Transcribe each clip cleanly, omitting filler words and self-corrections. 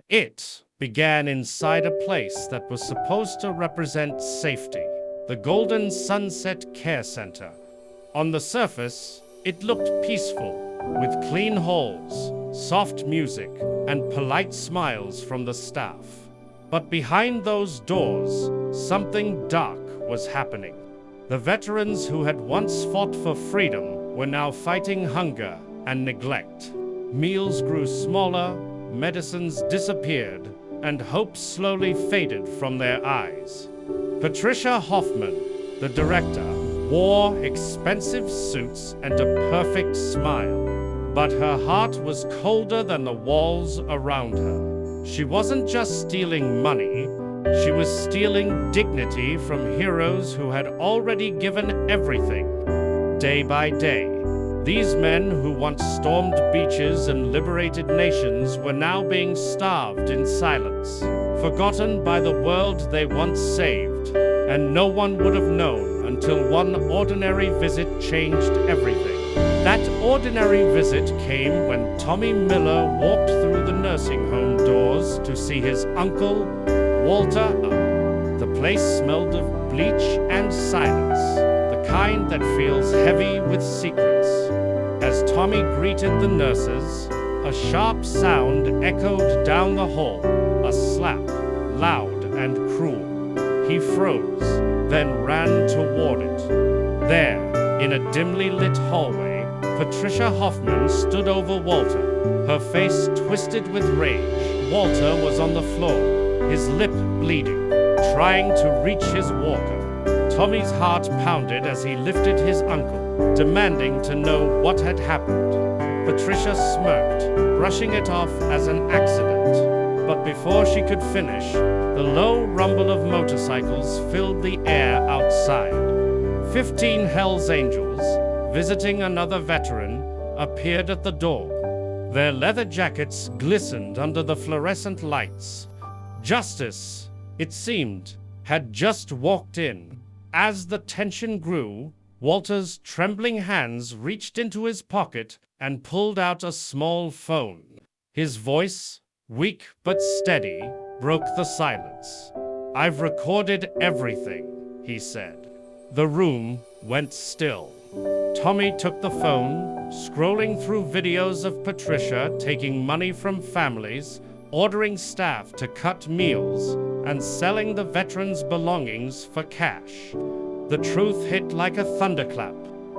It began inside a place that was supposed to represent safety, the Golden Sunset Care Center. On the surface, it looked peaceful, with clean halls, soft music, and polite smiles from the staff. But behind those doors, something dark was happening. The veterans who had once fought for freedom were now fighting hunger and neglect. Meals grew smaller, medicines disappeared, and hope slowly faded from their eyes. Patricia Hoffman, the director, wore expensive suits and a perfect smile, but her heart was colder than the walls around her. She wasn't just stealing money, she was stealing dignity from heroes who had already given everything. Day by day, these men who once stormed beaches and liberated nations were now being starved in silence, forgotten by the world they once saved, and no one would have known until one ordinary visit changed everything. That ordinary visit came when Tommy Miller walked through the nursing home doors to see his uncle, Walter. The place smelled of bleach and silence, the kind that feels heavy with secrets. As Tommy greeted the nurses, a sharp sound echoed down the hall, a slap, loud and cruel. He froze, then ran toward it. There, in a dimly lit hallway, Patricia Hoffman stood over Walter, her face twisted with rage. Walter was on the floor, his lip bleeding, trying to reach his walker. Tommy's heart pounded as he lifted his uncle, demanding to know what had happened. Patricia smirked, brushing it off as an accident. But before she could finish, the low rumble of motorcycles filled the air outside. 15 Hells Angels, visiting another veteran, appeared at the door. Their leather jackets glistened under the fluorescent lights. Justice, it seemed, had just walked in. As the tension grew, Walter's trembling hands reached into his pocket and pulled out a small phone. His voice, weak but steady, broke the silence. "I've recorded everything," he said. The room went still. Tommy took the phone, scrolling through videos of Patricia taking money from families, ordering staff to cut meals, and selling the veterans' belongings for cash. The truth hit like a thunderclap.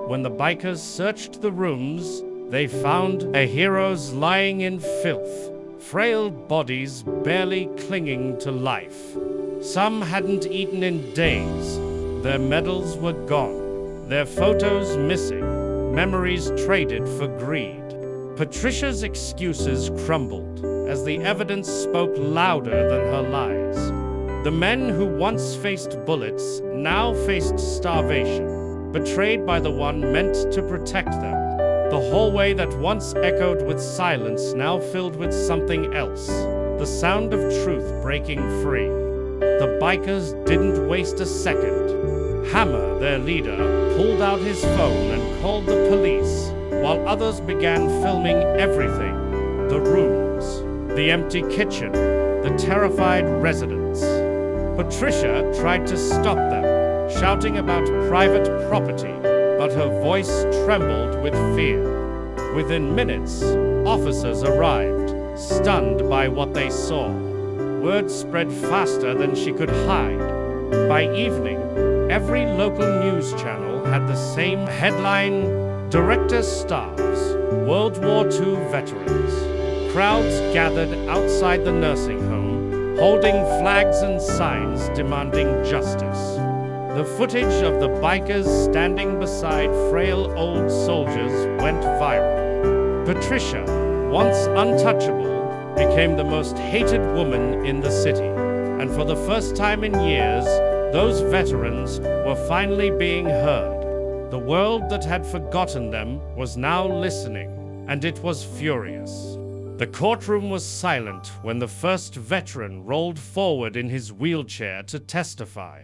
When the bikers searched the rooms, they found a heroes lying in filth, frail bodies barely clinging to life. Some hadn't eaten in days. Their medals were gone, their photos missing, memories traded for greed. Patricia's excuses crumbled as the evidence spoke louder than her lies. The men who once faced bullets now faced starvation, betrayed by the one meant to protect them. The hallway that once echoed with silence now filled with something else, the sound of truth breaking free. The bikers didn't waste a second. Hammer, their leader, pulled out his phone and called the police, while others began filming everything: the rooms, the empty kitchen, the terrified residents. Patricia tried to stop them, shouting about private property, but her voice trembled with fear. Within minutes, officers arrived, stunned by what they saw. Word spread faster than she could hide. By evening, every local news channel had the same headline: Director starves, World War II veterans. Crowds gathered outside the nursing home, holding flags and signs demanding justice. The footage of the bikers standing beside frail old soldiers went viral. Patricia, once untouchable, became the most hated woman in the city. And for the first time in years, those veterans were finally being heard. The world that had forgotten them was now listening, and it was furious. The courtroom was silent when the first veteran rolled forward in his wheelchair to testify.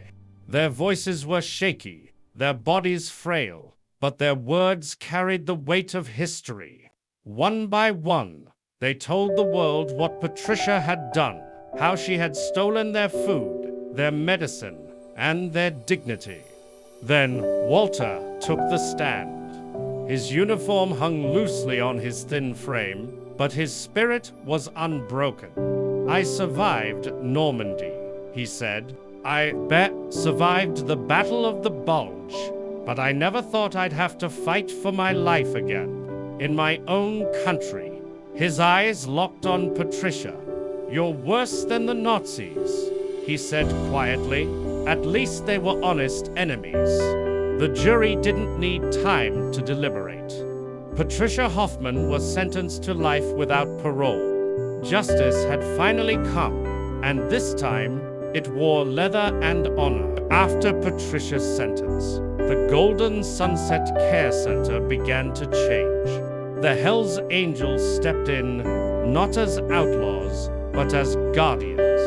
Their voices were shaky, their bodies frail, but their words carried the weight of history. One by one, They told the world what Patricia had done, how she had stolen their food, their medicine, and their dignity. Then Walter took the stand. His uniform hung loosely on his thin frame, but his spirit was unbroken. "I survived Normandy," he said. "I survived the Battle of the Bulge, but I never thought I'd have to fight for my life again. In my own country." His eyes locked on Patricia. "You're worse than the Nazis," he said quietly. "At least they were honest enemies." The jury didn't need time to deliberate. Patricia Hoffman was sentenced to life without parole. Justice had finally come, and this time it wore leather and honor. After Patricia's sentence, the Golden Sunset Care Center began to change. The Hells Angels stepped in, not as outlaws, but as guardians.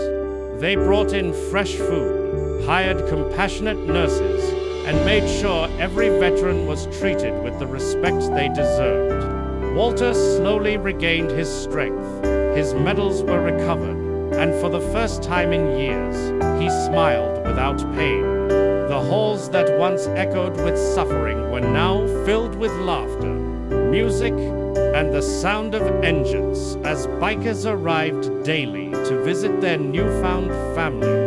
They brought in fresh food, hired compassionate nurses, and made sure every veteran was treated with the respect they deserved. Walter slowly regained his strength. His medals were recovered, and for the first time in years, he smiled without pain. The halls that once echoed with suffering were now filled with laughter, music, and the sound of engines as bikers arrived daily to visit their newfound family.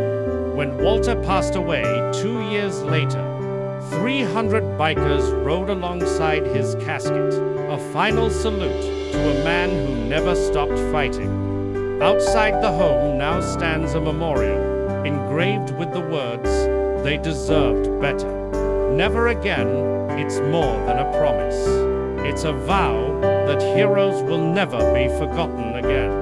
When Walter passed away 2 years later, 300 bikers rode alongside his casket, a final salute to a man who never stopped fighting. Outside the home now stands a memorial, engraved with the words, "They deserved better." Never again, it's more than a promise. It's a vow that heroes will never be forgotten again.